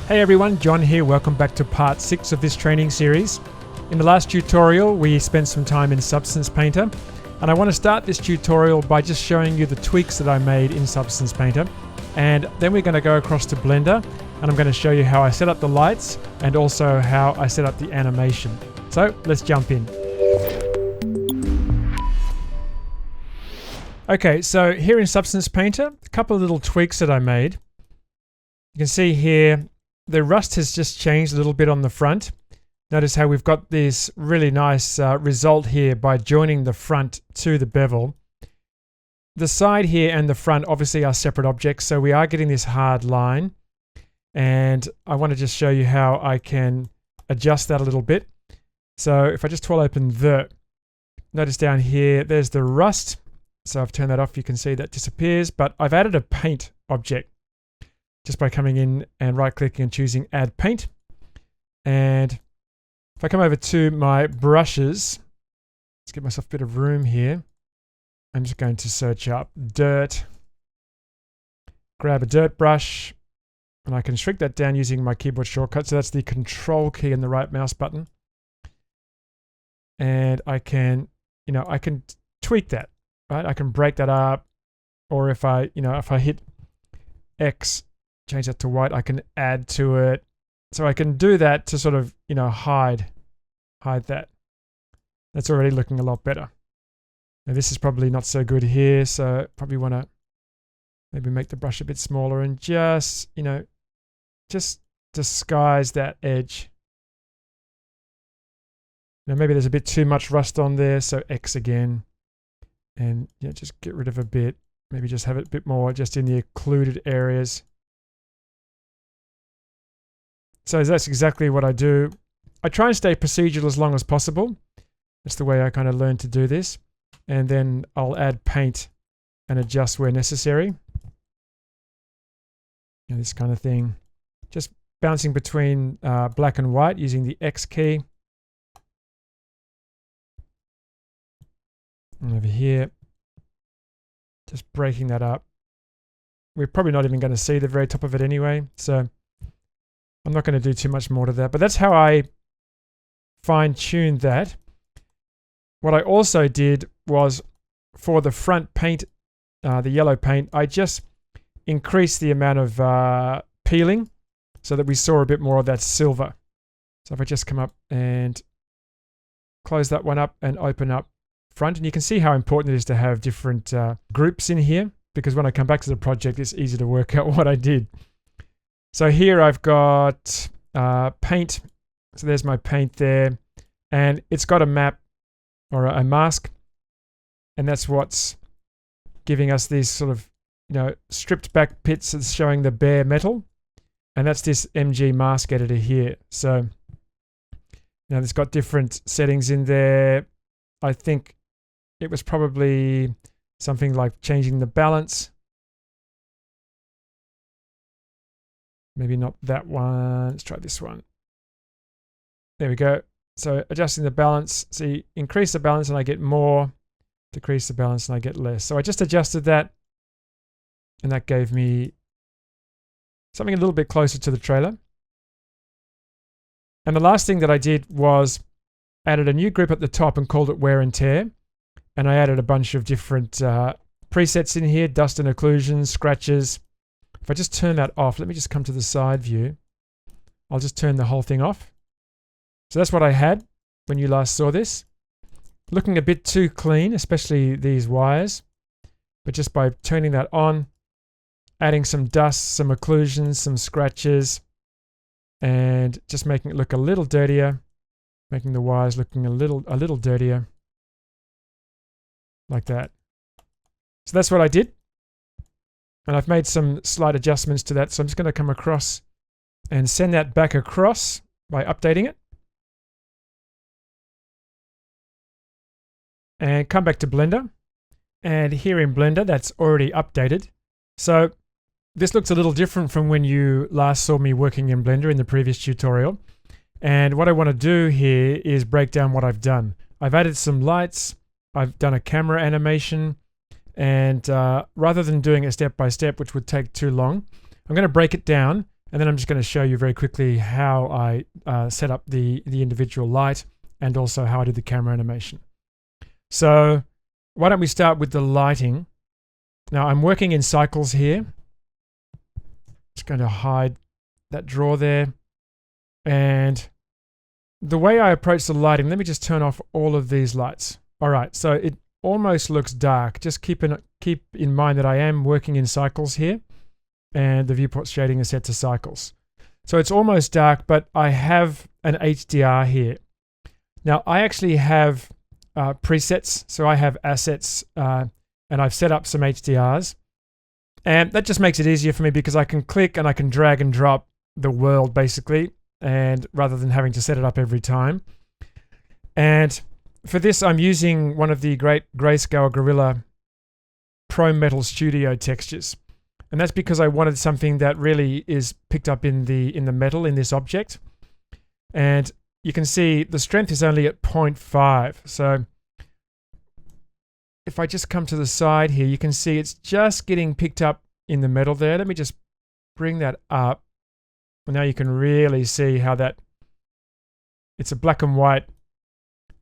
Hey everyone, John here. Welcome back to part 6 of this training series. In the last tutorial, we spent some time in Substance Painter, and I want to start this tutorial by just showing you the tweaks that I made in Substance Painter. And then we're going to go across to Blender, and I'm going to show you how I set up the lights and also how I set up the animation. So let's jump in. Okay, so here in Substance Painter, a couple of little tweaks that I made. You can see here, the rust has just changed a little bit on the front. Notice how we've got this really nice result here by joining the front to the bevel. The side here and the front obviously are separate objects, so we are getting this hard line. And I want to just show you how I can adjust that a little bit. So if I just twirl open notice down here, there's the rust. So I've turned that off, you can see that disappears, but I've added a paint object just by coming in and right-clicking and choosing Add Paint. And if I come over to my brushes, let's give myself a bit of room here. I'm just going to search up dirt, grab a dirt brush, and I can shrink that down using my keyboard shortcut. So that's the Control key and the right mouse button. And I can, I can tweak that. Right, I can break that up, or if I hit X, change that to white, I can add to it. So I can do that to sort of, hide that. That's already looking a lot better. Now this is probably not so good here, so probably want to maybe make the brush a bit smaller and just, just disguise that edge. Now maybe there's a bit too much rust on there, so X again. And just get rid of a bit. Maybe just have it a bit more just in the occluded areas. So that's exactly what I do. I try and stay procedural as long as possible. That's the way I kind of learned to do this. And then I'll add paint and adjust where necessary. This kind of thing. Just bouncing between black and white using the X key. And over here, just breaking that up. We're probably not even going to see the very top of it anyway, so I'm not going to do too much more to that. But that's how I fine-tuned that. What I also did was, for the front paint, the yellow paint, I just increased the amount of peeling so that we saw a bit more of that silver. So if I just come up and close that one up and open up front, and you can see how important it is to have different groups in here, because when I come back to the project, it's easy to work out what I did. So here I've got paint. So there's my paint there, and it's got a map or a mask, and that's what's giving us these sort of stripped back pits that's showing the bare metal, and that's this MG mask editor here. So it's got different settings in there. I think it was probably something like changing the balance. Maybe not that one. Let's try this one. There we go. So adjusting the balance. See, increase the balance and I get more. Decrease the balance and I get less. So I just adjusted that, and that gave me something a little bit closer to the trailer. And the last thing that I did was added a new group at the top and called it Wear and Tear. And I added a bunch of different presets in here, dust and occlusions, scratches. If I just turn that off, let me just come to the side view. I'll just turn the whole thing off. So that's what I had when you last saw this. Looking a bit too clean, especially these wires. But just by turning that on, adding some dust, some occlusions, some scratches, and just making it look a little dirtier. Making the wires looking a little dirtier, like that. So that's what I did, and I've made some slight adjustments to that. So I'm just going to come across and send that back across by updating it, and come back to Blender. And here in Blender, that's already updated. So this looks a little different from when you last saw me working in Blender in the previous tutorial. And what I want to do here is break down what I've done. I've added some lights, I've done a camera animation, and rather than doing it step by step, which would take too long, I'm going to break it down And then I'm just going to show you very quickly how I set up the individual light and also how I did the camera animation. So why don't we start with the lighting. Now I'm working in cycles here. Just going to hide that drawer there. And the way I approach the lighting, let me just turn off all of these lights. All right, so it almost looks dark. Just keep in mind that I am working in cycles here, and the viewport shading is set to cycles. So it's almost dark, but I have an HDR here. Now I actually have presets, so I have assets, and I've set up some HDRs. And that just makes it easier for me because I can click and I can drag and drop the world basically, and rather than having to set it up every time. And for this, I'm using one of the great Grayscale Gorilla Pro Metal Studio textures. And that's because I wanted something that really is picked up in the metal in this object. And you can see the strength is only at 0.5. So if I just come to the side here, you can see it's just getting picked up in the metal there. Let me just bring that up. Now you can really see how that, it's a black and white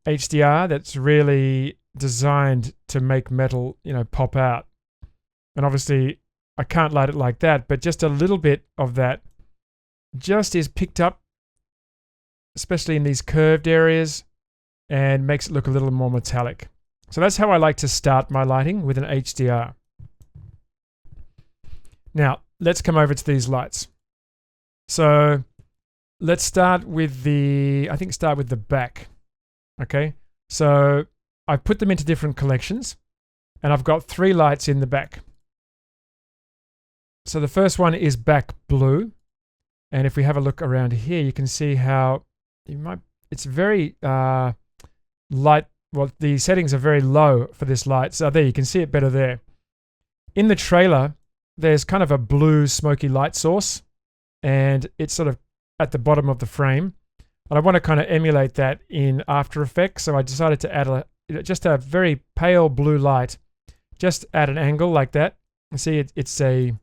HDR that's really designed to make metal, pop out. And obviously I can't light it like that, but just a little bit of that just is picked up, especially in these curved areas, and makes it look a little more metallic. So that's how I like to start my lighting, with an HDR. Now, let's come over to these lights. So let's start with the back. Okay, so I've put them into different collections, and I've got 3 lights in the back. So the first one is back blue, and if we have a look around here, you can see how it's very light. Well, the settings are very low for this light. So there, you can see it better there. In the trailer, there's kind of a blue smoky light source, and it's sort of at the bottom of the frame. And I want to kind of emulate that in After Effects. So I decided to add just a very pale blue light, just at an angle like that. You see, it's a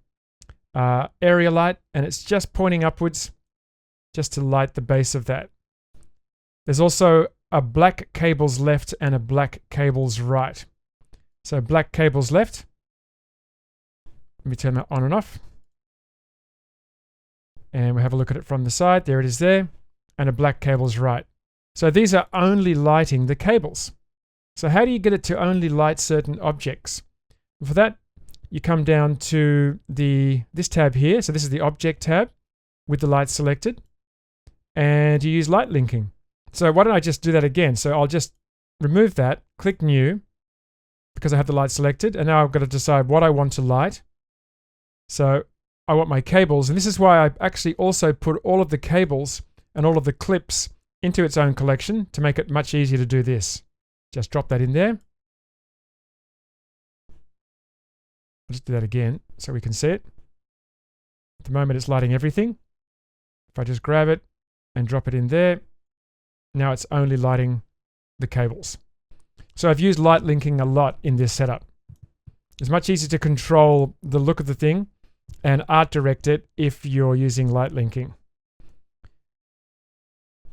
area light, and it's just pointing upwards just to light the base of that. There's also a black cables left and a black cables right. So black cables left. Let me turn that on and off. And we have a look at it from the side. There it is there. And a black cables right. So these are only lighting the cables. So how do you get it to only light certain objects? For that, you come down to this tab here. So this is the Object tab with the light selected. And you use light linking. So why don't I just do that again? So I'll just remove that, click New, because I have the light selected, and now I've got to decide what I want to light. So I want my cables, and this is why I actually also put all of the cables and all of the clips into its own collection to make it much easier to do this. Just drop that in there. I'll just do that again so we can see it. At the moment it's lighting everything. If I just grab it and drop it in there, now it's only lighting the cables. So I've used light linking a lot in this setup. It's much easier to control the look of the thing and art direct it if you're using light linking.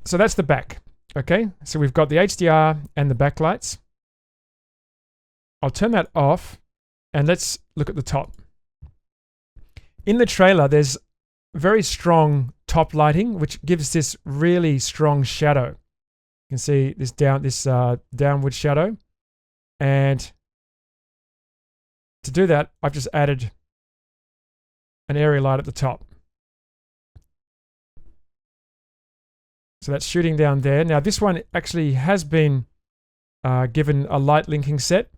So that's the back. Okay, so we've got the HDR and the backlights. I'll turn that off, and let's look at the top. In the trailer, there's very strong top lighting, which gives this really strong shadow. You can see this downward shadow. And to do that, I've just added an area light at the top. So that's shooting down there. Now this one actually has been given a light linking set.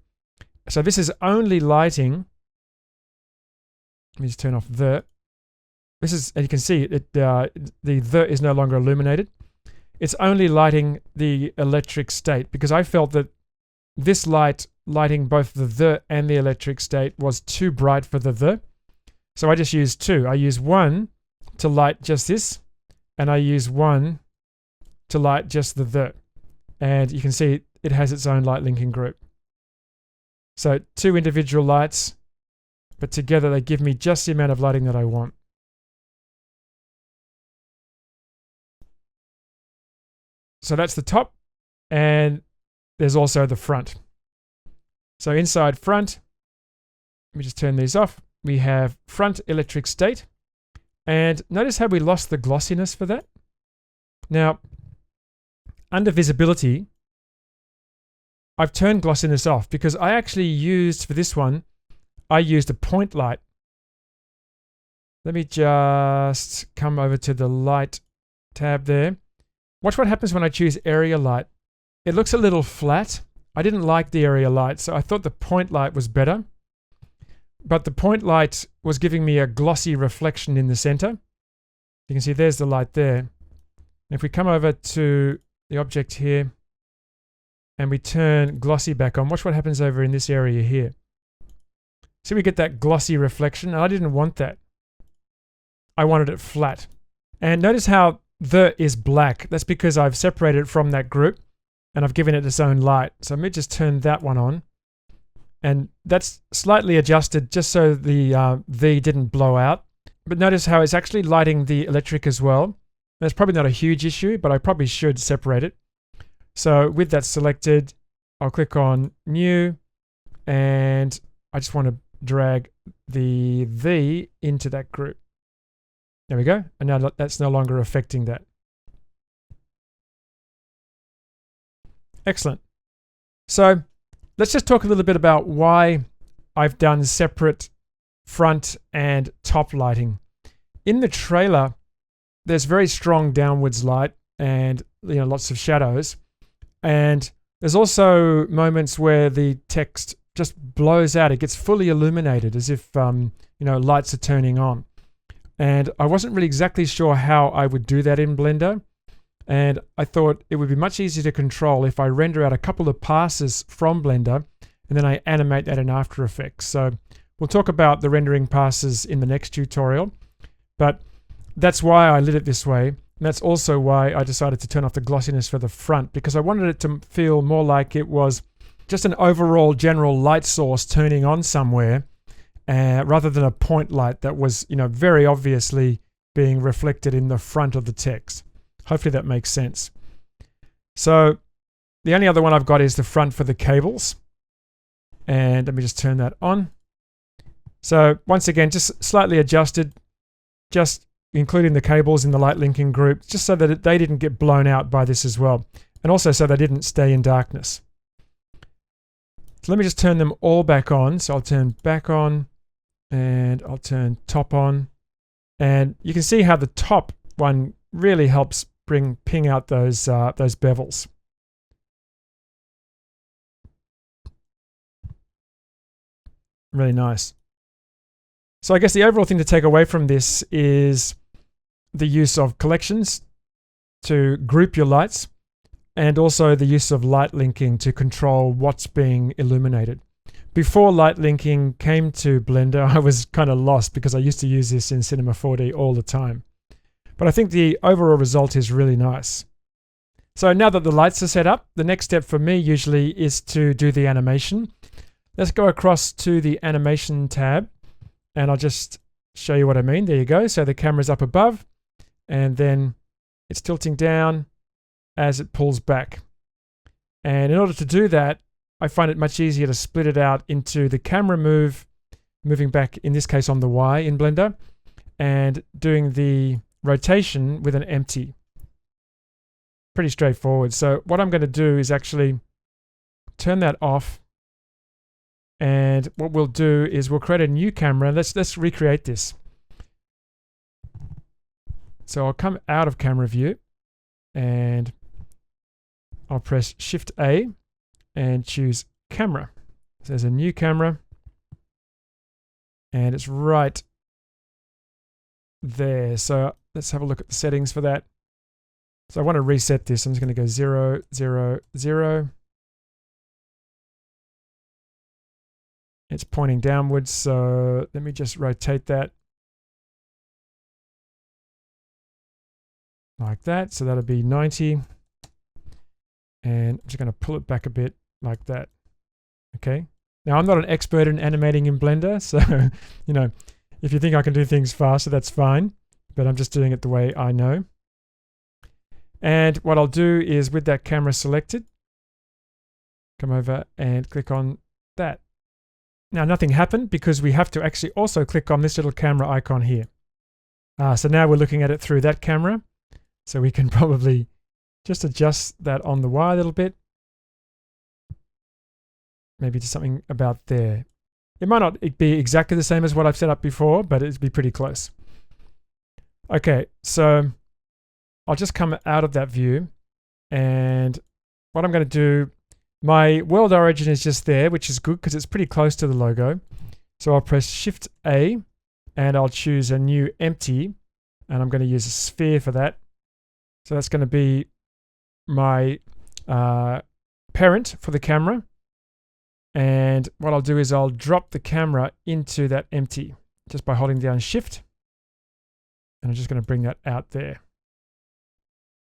So this is only lighting. Let me just turn off the. This is, and you can see the is no longer illuminated. It's only lighting the electric state, because I felt that this lighting both the and the electric state was too bright for the. So I just used 2. I use 1 to light just this, and I use 1 to light just the. And you can see it has its own light linking group. So 2 individual lights, but together they give me just the amount of lighting that I want. So that's the top, and there's also the front. So inside front, let me just turn these off. We have front electric state. And notice how we lost the glossiness for that. Now, under visibility, I've turned glossiness off because I actually used, for this one, I used a point light. Let me just come over to the light tab there. Watch what happens when I choose area light. It looks a little flat. I didn't like the area light, so I thought the point light was better. But the point light was giving me a glossy reflection in the center. You can see there's the light there. And if we come over to the object here and we turn glossy back on, watch what happens over in this area here. See, we get that glossy reflection, and I didn't want that. I wanted it flat. And notice how the is black. That's because I've separated it from that group and I've given it its own light. So let me just turn that one on. And that's slightly adjusted just so the V didn't blow out. But notice how it's actually lighting the electric as well. That's probably not a huge issue, but I probably should separate it. So with that selected, I'll click on New, and I just want to drag the V into that group. There we go. And now that's no longer affecting that. Excellent. So let's just talk a little bit about why I've done separate front and top lighting. In the trailer, there's very strong downwards light and lots of shadows. And there's also moments where the text just blows out. It gets fully illuminated as if lights are turning on. And I wasn't really exactly sure how I would do that in Blender. And I thought it would be much easier to control if I render out a couple of passes from Blender and then I animate that in After Effects. So we'll talk about the rendering passes in the next tutorial. But that's why I lit it this way. And that's also why I decided to turn off the glossiness for the front, because I wanted it to feel more like it was just an overall general light source turning on somewhere, rather than a point light that was, very obviously being reflected in the front of the text. Hopefully that makes sense. So the only other one I've got is the front for the cables. And let me just turn that on. So once again, just slightly adjusted, just including the cables in the light linking group, just so that they didn't get blown out by this as well. And also so they didn't stay in darkness. So let me just turn them all back on. So I'll turn back on and I'll turn top on. And you can see how the top one really helps ping out those bevels. Really nice. So I guess the overall thing to take away from this is the use of collections to group your lights, and also the use of light linking to control what's being illuminated. Before light linking came to Blender, I was kind of lost because I used to use this in Cinema 4D all the time. But I think the overall result is really nice. So now that the lights are set up, the next step for me usually is to do the animation. Let's go across to the animation tab, and I'll just show you what I mean. There you go. So the camera's up above, and then it's tilting down as it pulls back. And in order to do that, I find it much easier to split it out into the camera moving back, in this case on the Y in Blender, and doing the rotation with an empty. Pretty straightforward. So what I'm going to do is actually turn that off, and what we'll do is we'll create a new camera. Let's recreate this. So I'll come out of camera view and I'll press Shift A and choose camera. So there's a new camera and it's right there. So let's have a look at the settings for that. So I want to reset this. I'm just going to go 0, 0, 0. It's pointing downwards, so let me just rotate that like that. So that'll be 90. And I'm just going to pull it back a bit like that. Okay. Now I'm not an expert in animating in Blender, so if you think I can do things faster, that's fine. But I'm just doing it the way I know. And what I'll do is with that camera selected, come over and click on that. Now nothing happened because we have to actually also click on this little camera icon here. So now we're looking at it through that camera. So we can probably just adjust that on the Y a little bit. Maybe just something about there. It might not be exactly the same as what I've set up before, but it'd be pretty close. Okay, so I'll just come out of that view, and what I'm going to do, my world origin is just there, which is good because it's pretty close to the logo. So I'll press Shift A, and I'll choose a new empty, and I'm going to use a sphere for that. So that's going to be my parent for the camera. And what I'll do is I'll drop the camera into that empty just by holding down Shift. And I'm just going to bring that out there.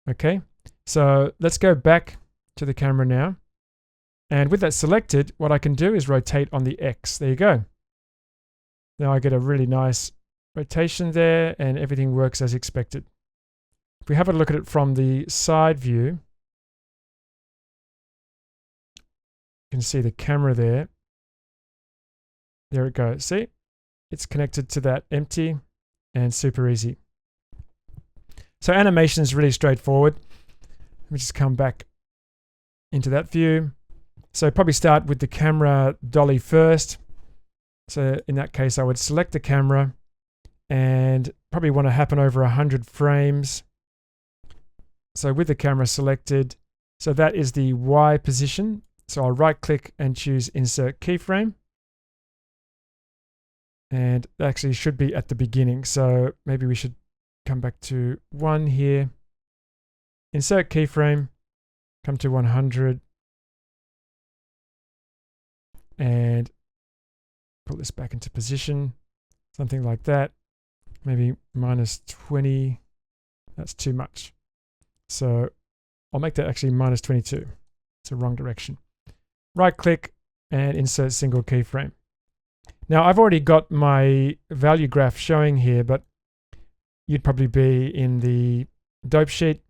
Okay, so let's go back to the camera now. And with that selected, what I can do is rotate on the X. There you go. Now I get a really nice rotation there and everything works as expected. If we have a look at it from the side view, you can see the camera there. There it goes. See? It's connected to that empty and super easy. So animation is really straightforward. Let me just come back into that view. So probably start with the camera dolly first. So in that case, I would select the camera and probably want to happen over 100 frames. So with the camera selected, so that is the Y position. So I'll right click and choose Insert Keyframe. And that actually should be at the beginning. So maybe we should come back to 1 here. Insert Keyframe, come to 100. And put this back into position. Something like that. Maybe -20. That's too much. So I'll make that actually -22. It's the wrong direction. Right click and insert single keyframe. Now I've already got my value graph showing here, but you'd probably be in the dope sheet.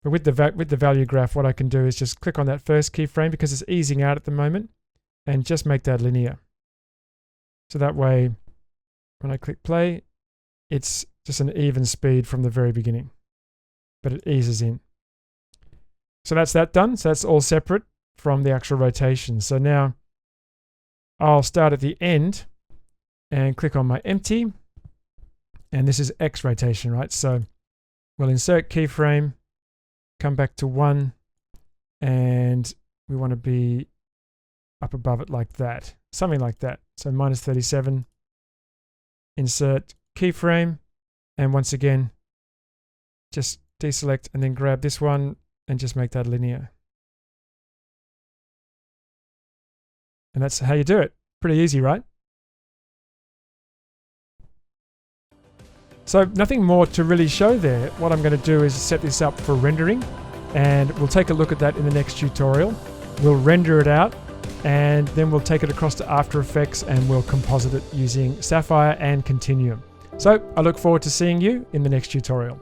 But with the value graph, what I can do is just click on that first keyframe because it's easing out at the moment and just make that linear. So that way, when I click play, it's just an even speed from the very beginning, but it eases in. So that's that done. So that's all separate from the actual rotation. So now I'll start at the end and click on my empty. And this is X rotation, right? So we'll insert keyframe, come back to 1, and we want to be up above it like that. Something like that. So -37, insert keyframe, and once again, just deselect and then grab this one and just make that linear. And that's how you do it. Pretty easy, right? So nothing more to really show there. What I'm going to do is set this up for rendering, and we'll take a look at that in the next tutorial. We'll render it out, and then we'll take it across to After Effects and we'll composite it using Sapphire and Continuum. So I look forward to seeing you in the next tutorial.